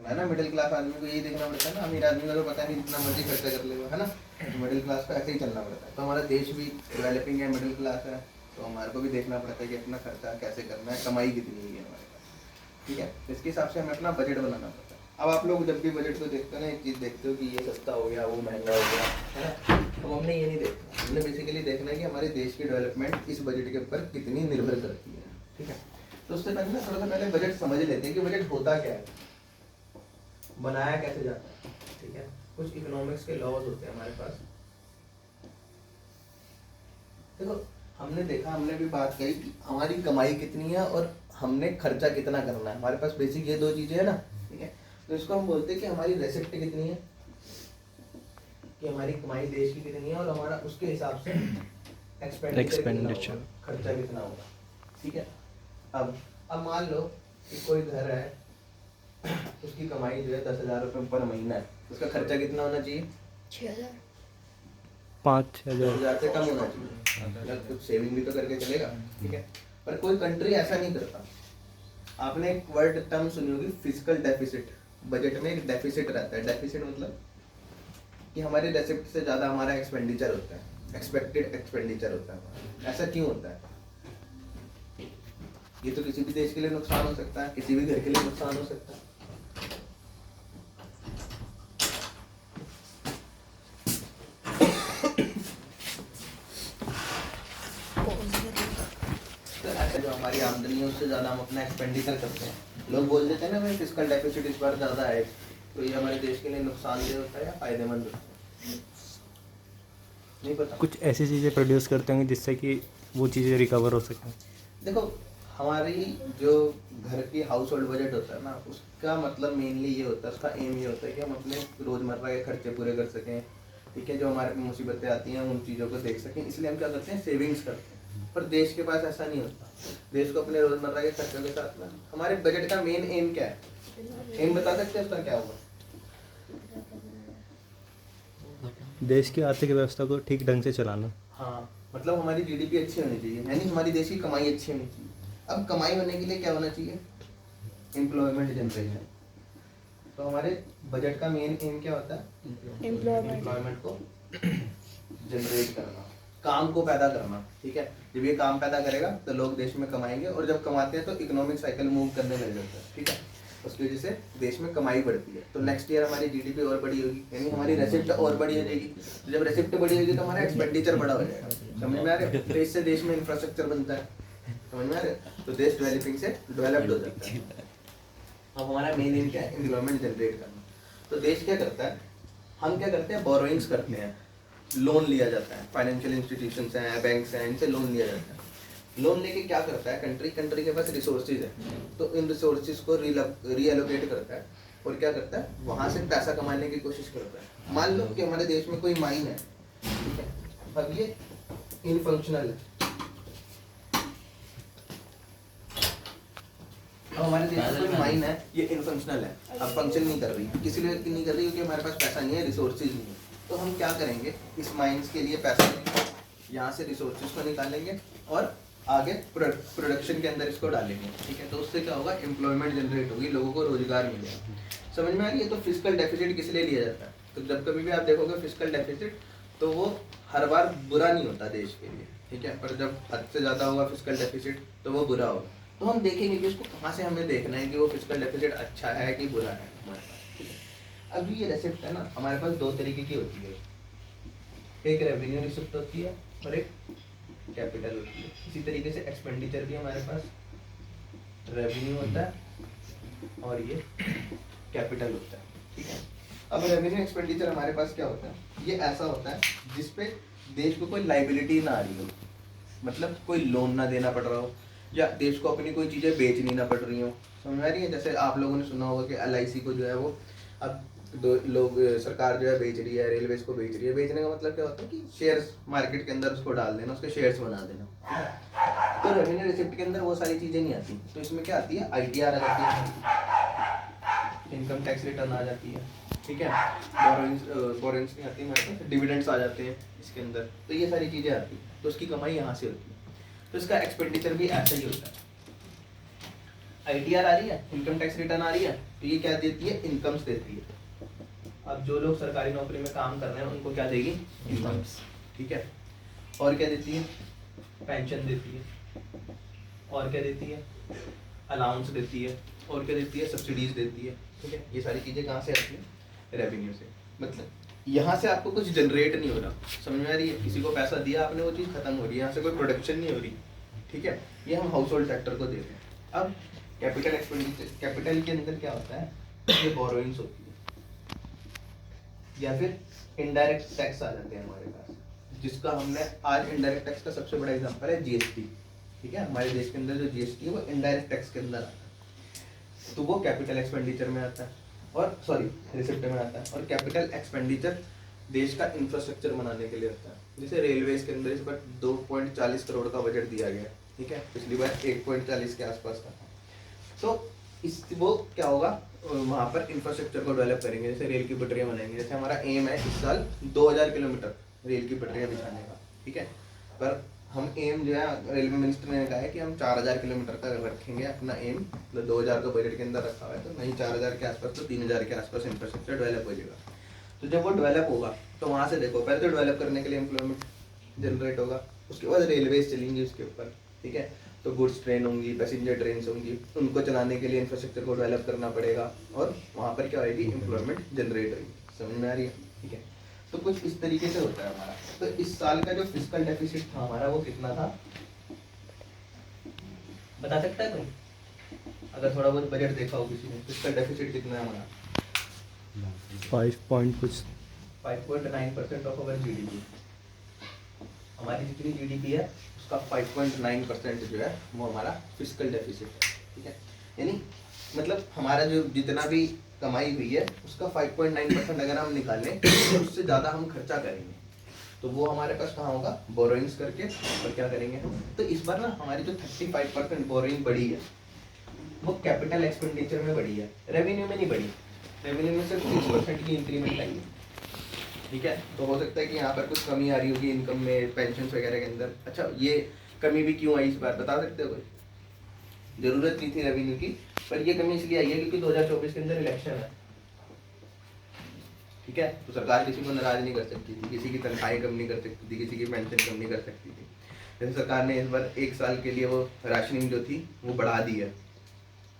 है ना। Middle class आदमी को यही देखना पड़ता है ना, अमीर आदमी को तो पता नहीं जितना मर्जी खर्चा कर लेगा, है ना। तो मिडिल क्लास को ऐसे ही चलना पड़ता है। तो हमारा देश भी डेवलपिंग है, मिडिल क्लास है, तो हमारे को भी देखना पड़ता है कि अपना खर्चा कैसे करना है, कमाई कितनी है हमारे पास, ठीक है। तो इसके हिसाब से हमें अपना बजट बनाना पड़ता है। अब आप लोग जब भी बजट को देखते हो ना, एक चीज़ देखते हो कि ये सस्ता हो गया, वो महंगा हो गया, है ना। अब हमने ये नहीं देखना, हमने बेसिकली देखना है कि हमारे देश की डेवलपमेंट इस बजट के ऊपर कितनी निर्भर करती है, ठीक है। तो उससे पहले ना थोड़ा सा पहले बजट समझ लेते हैं कि बजट होता क्या है, बनाया कैसे जाता है, ठीक है। कुछ इकोनॉमिक्स के लॉज होते हैं हमारे पास। देखो हमने देखा, हमने भी बात कही कि हमारी कमाई कितनी है और हमने खर्चा कितना करना है। हमारे पास बेसिक ये दो चीजें है ना, ठीक है। तो इसको हम बोलते हैं कि हमारी रेसिप्ट कितनी है, कि हमारी कमाई देश की कितनी है, और हमारा उसके हिसाब से एक्सपेंडिचर खर्चा कितना होगा, ठीक है। अब मान लो कि कोई घर है, उसकी कमाई जो है 10,000 रुपये पर महीना है, उसका खर्चा कितना होना चाहिए? 6,000 5,000 से कम होना चाहिए। कुछ सेविंग भी तो करके चलेगा, ठीक है। पर कोई कंट्री ऐसा नहीं करता। आपने एक वर्ड टर्म सुनी होगी, फिजिकल डेफिसिट। बजट में एक डेफिसिट रहता है। डेफिसिट मतलब कि हमारी रेसिप्ट से ज़्यादा हमारा एक्सपेंडिचर होता है, एक्सपेक्टेड एक्सपेंडिचर होता है। ऐसा क्यों होता है? ये तो किसी भी देश के लिए नुकसान हो सकता है, किसी भी घर के लिए नुकसान हो सकता है। तो ऐसे जो हमारी आमदनी है उससे ज़्यादा हम अपना एक्सपेंडिचर करते हैं। लोग बोल देते हैं ना भाई फिजिकल डेफिसिट इस बार ज़्यादा है, तो ये हमारे देश के लिए नुकसानदेह होता है या फायदेमंद होता है? नहीं पता। कुछ ऐसी चीज़ें प्रोड्यूस करते होंगे जिससे कि वो चीज़ें रिकवर हो सकें। देखो हमारी जो घर की हाउस होल्ड बजट होता है ना, उसका मतलब मेनली ये होता है, उसका एम ये होता है कि हम अपने रोज़मर्रा के खर्चे पूरे कर सकें, ठीक है। जो हमारे पे मुसीबतें आती हैं उन चीज़ों को देख सकें, इसलिए हम क्या करते हैं, सेविंग्स करते हैं। पर देश के पास ऐसा नहीं होता। देश को अपने रोज़मर्रा के खर्चों के साथ में हमारे बजट का मेन एम क्या है, एम बता सकते हैं उसका क्या होगा? देश की आर्थिक व्यवस्था को ठीक ढंग से चलाना। हाँ, मतलब हमारी जीडीपी अच्छी होनी चाहिए, यानी हमारी देश की कमाई अच्छी होनी चाहिए। अब कमाई होने के लिए क्या होना चाहिए? Employment generation. तो हमारे बजट का मेन एम क्या होता है? एम्प्लॉयमेंट को जनरेट करना, काम को पैदा करना, ठीक है। जब ये काम पैदा करेगा तो लोग देश में कमाएंगे, और जब कमाते हैं तो इकोनॉमिक साइकिल मूव करने लग जाता है, ठीक है। उसकी वजह से देश में कमाई बढ़ती है, तो नेक्स्ट ईयर हमारी जीडीपी और बड़ी होगी, यानी हमारी रेसिप्ट और बड़ी हो जाएगी। तो जब रेसिप्ट बड़ी होगी तो हमारा एक्सपेंडिचर बड़ा हो जाएगा। समझ में आ रहा है? तो इससे देश में इंफ्रास्ट्रक्चर बनता है, समझ में आ रहा है? तो देश डेवलपिंग से डेवलप्ड हो जाता है। अब हमारा मेन एम क्या है? एम्प्लॉयमेंट जनरेट करना। तो देश क्या करता है, हम क्या करते हैं, बोरोइंग्स करते हैं, लोन लिया जाता है। फाइनेंशियल इंस्टीट्यूशंस हैं, बैंक्स हैं, इनसे लोन लिया जाता है। लोन लेके क्या करता है, कंट्री के पास रिसोर्सेज है, तो इन रिसोर्सेज को रीएलोकेट करता है, और क्या करता है, वहाँ से पैसा कमाने की कोशिश करता है। मान लो कि हमारे देश में कोई माइन है, ठीक है। अब ये इनफंक्शनल है। अब हमारे देश में कोई माइन है, ये इनफंक्शनल है, अब फंक्शन नहीं कर रही। किसी लिए नहीं कर रही क्योंकि हमारे पास पैसा नहीं है, रिसोर्सेज नहीं है। तो हम क्या करेंगे, इस माइंस के लिए पैसा यहाँ से रिसोर्सेज को निकालेंगे और आगे प्रोडक्शन के अंदर इसको डालेंगे, ठीक है। तो उससे क्या होगा, एम्प्लॉयमेंट जनरेट होगी, लोगों को रोजगार मिलेगा। समझ में आ रही है? तो फिजिकल डेफिसिट किस लिए लिया जाता है? तो जब कभी भी आप देखोगे फिजिकल डेफिसिट, तो वो हर बार बुरा नहीं होता देश के लिए, ठीक है। पर जब हद से ज़्यादा होगा फिजिकल डेफिसिट तो वो बुरा होगा। तो हम देखेंगे कि उसको कहाँ से हमें देखना है कि वो फिजिकल डेफिसिट अच्छा है कि बुरा है हमारे पास, ठीक है। अभी ये रेसिप्ट है ना, हमारे पास दो तरीके की होती है, एक रेवेन्यू रिसिप्ट होती है और एक कैपिटल होती है। इसी तरीके से एक्सपेंडिचर भी हमारे पास रेवेन्यू होता है और ये कैपिटल होता है, ठीक है। अब रेवेन्यू एक्सपेंडिचर हमारे पास क्या होता है, ये ऐसा होता है जिसपे देश को कोई लाइबिलिटी ना आ रही हो, मतलब कोई लोन ना देना पड़ रहा हो, या देश को अपनी कोई चीज़ें बेचनी ना पड़ रही हो। समझ आ रही है? जैसे आप लोगों ने सुना होगा कि LIC को जो है वो अब दो लोग, सरकार जो है बेच रही है, रेलवेज को बेच रही है। बेचने का मतलब क्या होता है कि शेयर्स मार्केट के अंदर उसको डाल देना, उसके शेयर्स बना देना। तो रेवेन्यू रिसिप्ट के अंदर वो सारी चीज़ें नहीं आती। तो इसमें क्या आती है, ITR आ जाती है, इनकम टैक्स रिटर्न आ जाती है, ठीक है। बोरोइंग्स नहीं आती हमारे पास, डिविडेंड्स आ जाते हैं इसके अंदर। तो ये सारी चीज़ें आती हैं, तो उसकी कमाई यहाँ से होती है। तो इसका एक्सपेंडिचर भी ऐसा ही होता है। ITR आ रही है, इनकम टैक्स रिटर्न आ रही है, तो ये क्या देती है, इनकम्स देती है। अब जो लोग सरकारी नौकरी में काम कर रहे हैं उनको क्या देगी, इनकम्स, ठीक है। और क्या देती है, पेंशन देती है, और क्या देती है, अलाउंस देती है, और क्या देती है, सब्सिडीज देती है, ठीक है। ये सारी चीज़ें कहाँ से आती है, रेवेन्यू से। मतलब यहाँ से आपको कुछ जनरेट नहीं हो रहा, समझ में आ रही है, किसी को पैसा दिया आपने, वो चीज़ खत्म हो रही है, यहाँ से कोई प्रोडक्शन नहीं हो रही, ठीक है। ये हम हाउस होल्ड सेक्टर को दे रहे हैं। अब कैपिटल एक्सपेंडिचर, कैपिटल के अंदर क्या होता है, ये बोरोइंग्स होती है, या फिर इनडायरेक्ट टैक्स आ जाते हैं हमारे पास, जिसका हमने आज इनडायरेक्ट टैक्स का सबसे बड़ा एग्जांपल है जीएसटी, ठीक है। हमारे देश के अंदर जो जीएसटी है वो इनडायरेक्ट टैक्स के अंदर आता है, तो वो कैपिटल एक्सपेंडिचर में आता है, और सॉरी रिसिप्ट में आता है। और कैपिटल एक्सपेंडिचर देश का इंफ्रास्ट्रक्चर बनाने के लिए होता है। जैसे रेलवेज के अंदर इस बार 2.40 करोड़ का बजट दिया गया, ठीक है, पिछली बार 1.40 के आसपास था। तो इस वो क्या होगा, वहाँ पर इंफ्रास्ट्रक्चर को डेवलप करेंगे, जैसे रेल की पटरियाँ बनाएंगे। जैसे हमारा एम है इस साल 2000 किलोमीटर रेल की पटरियाँ बिछाने का, ठीक है। पर हम एम जो है, रेलवे मिनिस्टर ने कहा है कि हम 4000 किलोमीटर का रखेंगे अपना एम, मतलब 2000 का बजट के अंदर रखा हुआ है, तो नहीं 4000 के आसपास तो 3000 के आसपास इंफ्रास्ट्रक्चर डेवलप हो जाएगा। तो जब वो डेवलप होगा तो वहाँ से देखो, पहले तो डेवलप करने के लिए एम्प्लॉयमेंट जनरेट होगा, उसके बाद रेलवेज चलेंगी उसके ऊपर, ठीक है। तो गुड्स ट्रेन होंगी, पैसेंजर ट्रेन होंगी, उनको चलाने के लिए इंफ्रास्ट्रक्चर को डेवलप करना पड़ेगा, और वहाँ पर क्या होगी, एम्प्लॉयमेंट जनरेट होगी। समझ में आ रही है, ठीक है। तो कुछ इस तरीके से होता है हमारा। तो इस साल का जो फिस्कल डेफिसिट था हमारा वो कितना था, बता सकता है कोई, अगर थोड़ा बहुत बजट देखा हो किसी ने, फिस्कल डेफिसिट कितना है हमारा, 5 पॉइंट कुछ 5.9% ऑफ अवर जीडीपी। हमारी जितनी जीडीपी है उसका 5.9% जो है वो हमारा फिस्कल डेफिसिट है, ठीक है। यानी मतलब हमारा जो जितना भी कमाई हुई है उसका 5.9% अगर हम निकालें तो उससे ज़्यादा हम खर्चा करेंगे, तो वो हमारे पास कहाँ होगा, बोरोइंग्स करके। और क्या करेंगे हम, तो इस बार ना हमारी जो 35% बोरोइंग बढ़ी है वो कैपिटल एक्सपेंडिचर में बढ़ी है, रेवेन्यू में नहीं बढ़ी। रेवेन्यू में सिर्फ 6% की इंक्रीमेंट आई है, ठीक है। तो हो सकता है कि यहाँ पर कुछ कमी आ रही होगी इनकम में, पेंशन वगैरह के अंदर। अच्छा, ये कमी भी क्यों आई इस बार, बता सकते हो कोई? जरूरत नहीं थी रेवेन्यू की, पर ये कमी इसलिए आई है क्योंकि 2024 के अंदर इलेक्शन है, ठीक है। तो सरकार किसी को नाराज नहीं कर सकती थी, किसी की तनख्वाही कम नहीं कर सकती थी, किसी की पेंशन कम नहीं कर सकती थी। जैसे सरकार ने इस बार 1 साल के लिए वो राशनिंग जो थी वो बढ़ा दी है,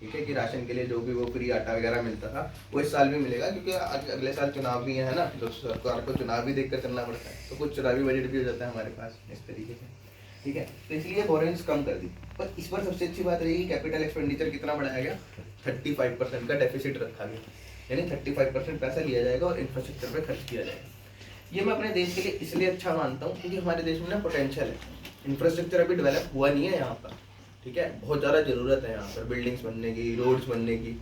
ठीक है, कि राशन के लिए जो भी वो फ्री आटा वगैरह मिलता था वो इस साल भी मिलेगा, क्योंकि अगले साल चुनाव भी है ना, तो सरकार को चुनाव भी देखकर चलना पड़ता है, तो कुछ चुनावी बजट भी हो जाता है हमारे पास इस तरीके से, ठीक है। तो इसलिए बोरोइंग्स कम कर दी। पर इस बार सबसे अच्छी बात रही, कैपिटल एक्सपेंडिचर कितना बढ़ाया गया, 35% का डेफिसिट रखा गया, यानी 35% पैसा लिया जाएगा और इंफ्रास्ट्रक्चर पर खर्च किया जाएगा। ये मैं अपने देश के लिए इसलिए अच्छा मानता हूँ क्योंकि हमारे देश में ना पोटेंशियल है, इंफ्रास्ट्रक्चर अभी डेवलप हुआ नहीं है यहाँ पर, ठीक है। बहुत ज़्यादा ज़रूरत है यहाँ पर बिल्डिंग्स बनने की, रोड्स बनने की।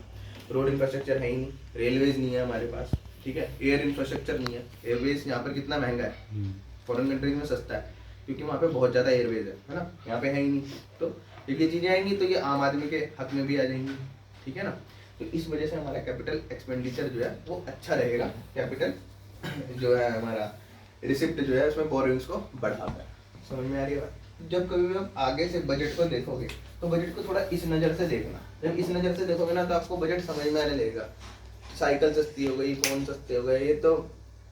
रोड इंफ्रास्ट्रक्चर है ही नहीं, रेलवेज नहीं है हमारे पास, ठीक है, एयर इंफ्रास्ट्रक्चर नहीं है। एयरवेज यहाँ पर कितना महंगा है, फॉरेन कंट्रीज में सस्ता है क्योंकि वहाँ पे बहुत ज़्यादा एयरवेज है ना, यहाँ पे है ही नहीं। तो जब ये चीज़ें आएंगी तो ये आम आदमी के हक में भी आ जाएंगी, ठीक है ना। तो इस वजह से हमारा कैपिटल एक्सपेंडिचर जो है वो अच्छा रहेगा। कैपिटल जो है हमारा रिसिप्ट जो है उसमें बोरिंग्स को बढ़ाता है। समझ में आ रही है बात? जब कभी भी आप आगे से बजट को देखोगे तो बजट को थोड़ा इस नज़र से देखना। जब इस नज़र से देखोगे ना तो आपको बजट समझ में आने लगेगा। साइकिल सस्ती हो गई, फ़ोन सस्ते हो गए, ये तो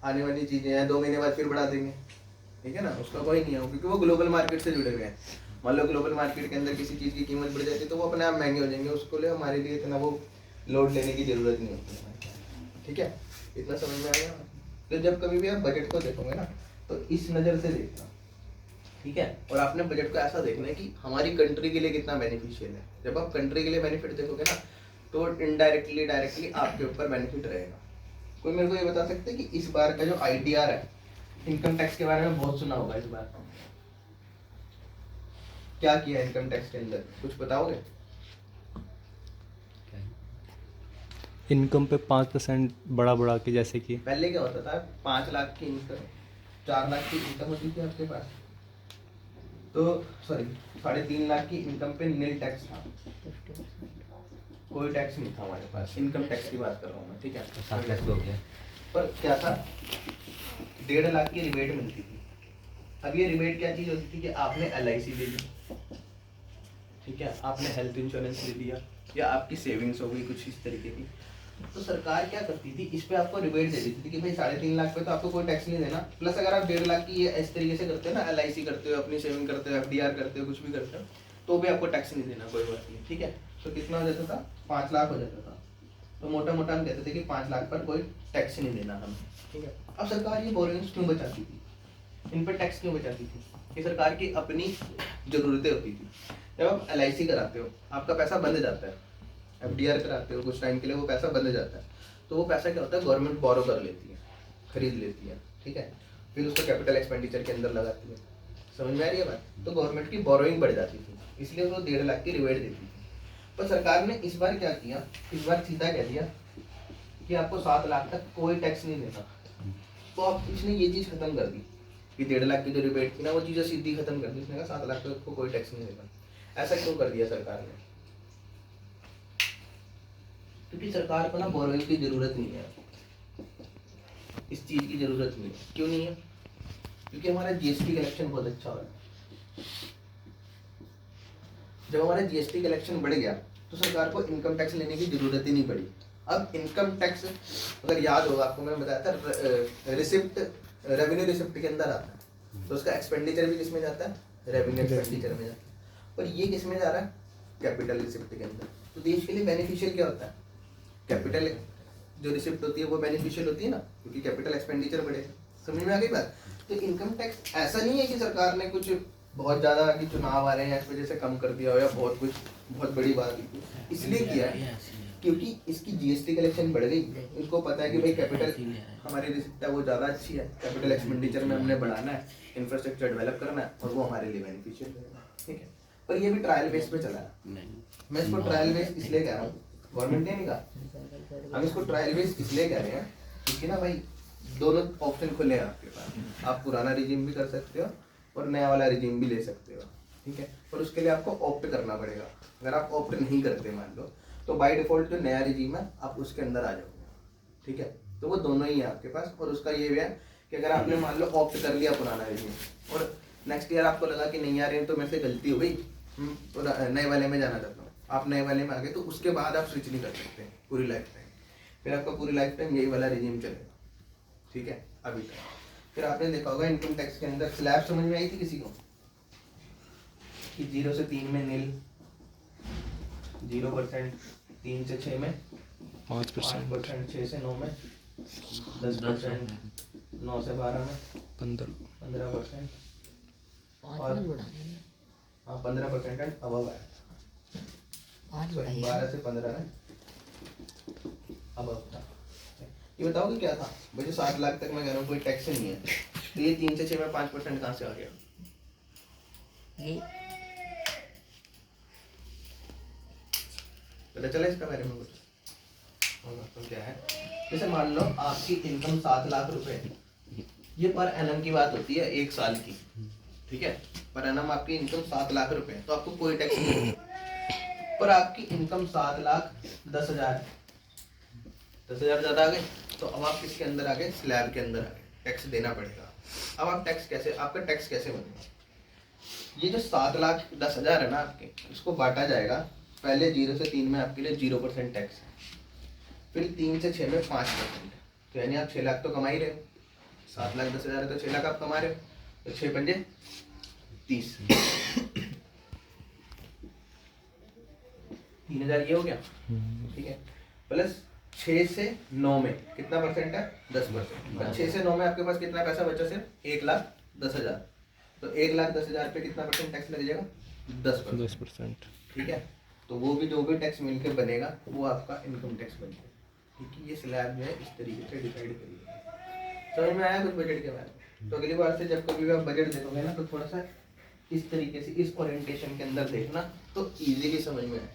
आने वाली चीज़ें हैं, 2 महीने बाद फिर बढ़ा देंगे, ठीक है ना, उसका कोई नहीं है क्योंकि वो ग्लोबल मार्केट से जुड़े हुए हैं। मान लो ग्लोबल मार्केट के अंदर किसी चीज़ की कीमत बढ़ जाती है तो वो अपने आप महंगे हो जाएंगे, उसको लिए हमारे लिए इतना वो लोड लेने की ज़रूरत नहीं होती, ठीक है। इतना समझ में आ गया। तो जब कभी भी आप बजट को देखोगे ना तो इस नज़र से देखना, ठीक है। और आपने बजट को ऐसा देखना है कि हमारी कंट्री के लिए कितना बेनिफिशियल है। जब आप कंट्री के लिए बेनिफिट देखोगे ना तो इनडायरेक्टली डायरेक्टली आपके ऊपर बेनिफिट रहेगा। कोई मेरे को ये बता सकते हैं कि इस बार का जो ITR है, इनकम टैक्स के बारे में बहुत सुना होगा, इस बार क्या किया इनकम टैक्स के अंदर, कुछ बताओगे? इनकम पे 5% बढ़ा के, जैसे कि पहले क्या होता था, 5 लाख की इनकम, 4 लाख की इनकम होती थी आपके पास, तो सॉरी 3.5 लाख की इनकम पे नील टैक्स था, कोई टैक्स नहीं था हमारे पास। इनकम टैक्स की बात कर रहा हूँ मैं, ठीक है। 7 लाख हो गया। पर क्या था, 1.5 लाख की रिबेट मिलती थी। अब ये रिबेट क्या चीज़ होती थी कि आपने LIC ले ली, ठीक है, आपने हेल्थ इंश्योरेंस ले लिया, या आपकी सेविंग्स हो गई कुछ इस तरीके की, तो सरकार क्या करती थी, इस पे आपको रिबेट दे देती थी कि भाई 3.5 लाख पे तो आपको कोई टैक्स नहीं देना, प्लस अगर आप 1.5 लाख की ये इस तरीके से करते हो ना, LIC करते हो, अपनी सेविंग करते हो, FDR करते हो, कुछ भी करते हो, तो भी आपको टैक्स नहीं देना, कोई बात नहीं, ठीक है। तो कितना हो जाता था, 5 लाख हो जाता था। तो मोटा मोटा हम कहते थे कि 5 लाख पर कोई टैक्स नहीं देना हमें, ठीक है। अब सरकार ये बोरिंग्स क्यों बचाती थी, इन पर टैक्स क्यों बचाती थी, कि सरकार की अपनी ज़रूरतें होती थी। जब आप LIC कराते हो, आपका पैसा बंद जाता है, FDR कराते हो कुछ टाइम के लिए, वो पैसा बंद जाता है, तो वो पैसा क्या होता है, गवर्नमेंट बोरो कर लेती है, खरीद लेती है, ठीक है, फिर उसको कैपिटल एक्सपेंडिचर के अंदर लगाती है, समझ में आ रही है बात। तो गवर्नमेंट की बोरोइंग बढ़ जाती थी, इसलिए वो 1.5 लाख की रिबेट देती थी। पर सरकार ने इस बार क्या किया, इस बार सीधा कह दिया कि आपको 7 लाख तक कोई टैक्स नहीं देना। तो अब इसने ये चीज़ खत्म कर दी कि 1.5 लाख की जो रिबेट थी ना, वो चीज़ें सीधी खत्म कर दी, इसने कहा 7 लाख तक को कोई टैक्स नहीं देना। ऐसा क्यों कर दिया सरकार ने, क्योंकि सरकार को ना बोरोइंग की जरूरत नहीं है, इस चीज की जरूरत नहीं है। क्यों नहीं है, क्योंकि हमारा GST कलेक्शन बहुत अच्छा हो रहा है। जब हमारा GST कलेक्शन बढ़ गया तो सरकार को इनकम टैक्स लेने की जरूरत ही नहीं पड़ी। अब इनकम टैक्स अगर याद होगा आपको, मैंने बताया था रिसिप्ट, रेवेन्यू रिसिप्ट के अंदर आता है, तो उसका एक्सपेंडिचर भी किसमें जाता है, रेवेन्यू एक्सपेंडिचर में जाता है। और ये किसमें जा रहा है, कैपिटल रिसिप्ट के अंदर। तो देश के लिए बेनिफिशियल क्या होता है, कैपिटल जो रिसिप्ट होती है वो बेनिफिशियल होती है ना, क्योंकि कैपिटल एक्सपेंडिचर बढ़ेगा। समझ में आ गई बात। तो इनकम टैक्स ऐसा नहीं है कि सरकार ने कुछ बहुत ज़्यादा कि चुनाव आ रहे हैं इस वजह से कम कर दिया हो, या बहुत कुछ बहुत बड़ी बात इसलिए किया है क्योंकि इसकी GST कलेक्शन बढ़ गई। इनको पता है कि भाई कैपिटल हमारी रिसिप्ट है वो ज़्यादा अच्छी है, कैपिटल एक्सपेंडिचर में हमने बढ़ाना है, इंफ्रास्ट्रक्चर डेवलप करना है, और वो हमारे लिए बेनिफिशियल है, ठीक है। पर ये भी ट्रायल बेस पे चला है। मैं इसको ट्रायल बेस इसलिए कह रहा हूँ, गवर्नमेंट ने नहीं कहा, हम इसको ट्रायल बेस इसलिए कह रहे हैं क्योंकि ना भाई दोनों ऑप्शन खुले हैं आपके पास। आप पुराना रिजीम भी कर सकते हो और नया वाला रिजीम भी ले सकते हो, ठीक है। और उसके लिए आपको ऑप्ट करना पड़ेगा। अगर आप ऑप्ट नहीं करते मान लो, तो बाय डिफॉल्ट जो नया रिजीम है आप उसके अंदर आ जाओगे, ठीक है। तो वो दोनों ही है आपके पास। और उसका ये भी है कि अगर आपने मान लो ऑप्ट कर लिया पुराना रिजीम और नेक्स्ट ईयर आपको लगा कि नहीं यार ये तो मेरे से गलती हो गई, नए वाले में जाना चाहता हूँ, आप नए वाले में आ गए, तो उसके बाद आप स्विच नहीं कर सकते पूरी लाइफ टाइम। फिर आपका पूरी लाइफ टाइम यही वाला रिजीम चलेगा, ठीक है, अभी तक। फिर आपने देखा होगा इनकम टैक्स के अंदर स्लैब समझ में आई थी किसी को, कि 0 से 3 में नील, 0%, 3 से 6 में 5%, 6 से 9 में 10%, 9 से 12 में 15%, और 15% एंड अबव है, 12 से 15 में अबव था। ये बताओ कि क्या था भाई, जो 7 लाख तक मैं कह रहा हूँ कोई टैक्स नहीं है, तो ये 3 से 6 में 5% कहाँ से आ गया? पता चला इसका बारे में कुछ? तो क्या है, जैसे मान लो आपकी इनकम 7 लाख रुपए, ये पर एनम की बात होती है 1 साल की, ठीक है। पर एनम आपकी इनकम 7 लाख रुपए, तो आपको कोई टैक्स नहीं है। पर आपकी इनकम 7,10,000, 10,000 ज्यादा आ गए, तो अब आप किसके अंदर आ गए, स्लैब के अंदर आ गए, टैक्स देना पड़ेगा। अब आप टैक्स कैसे, आपका टैक्स कैसे बनेगा? ये जो 7,10,000 है ना आपके, इसको बांटा जाएगा। पहले 0 से 3 में आपके लिए 0% टैक्स है, फिर 3 से 6 में 5%, तो यानी आप 6 लाख तो कमा ही रहे हो। 7,10,000 है तो 6 लाख आप कमा रहे हो, तो 6 पंजे 30, 3,000 ये हो गया, ठीक है। प्लस 6 से 9 में कितना परसेंट है, 10%। 6 से 9 में आपके पास कितना पैसा बचा, सिर्फ 1,10,000, तो 1,10,000 पे कितना परसेंट टैक्स लग जाएगा, 10%, ठीक है। तो वो भी जो भी टैक्स मिलकर बनेगा वो आपका इनकम टैक्स बनेगा, क्योंकि ये स्लैब जो है इस तरीके से डिसाइड करिए। समझ में आया कुछ बजट के बारे में? तो अगली बार से जब कभी भी आप बजट देखोगे ना, तो थोड़ा सा इस तरीके से इस ओरिएंटेशन के अंदर देखना, तो इजीली समझ में आए,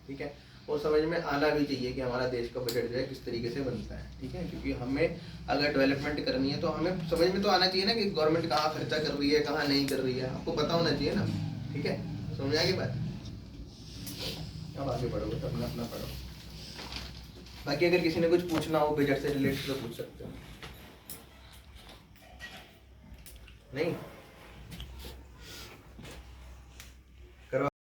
ठीक है। और समझ में आना भी चाहिए कि हमारा देश का बजट जो है किस तरीके से बनता है, ठीक है। क्योंकि हमें अगर डेवलपमेंट करनी है तो हमें समझ में तो आना चाहिए ना कि गवर्नमेंट कहाँ खर्चा कर रही है, कहाँ नहीं कर रही है, आपको पता होना चाहिए ना, ठीक है। समझ में आ गई बात? अब आगे बढ़ोगे तो अपना अपना पढ़ो। बाकी अगर किसी ने कुछ पूछना हो बजट से रिलेटेड तो पूछ सकते हो। नहीं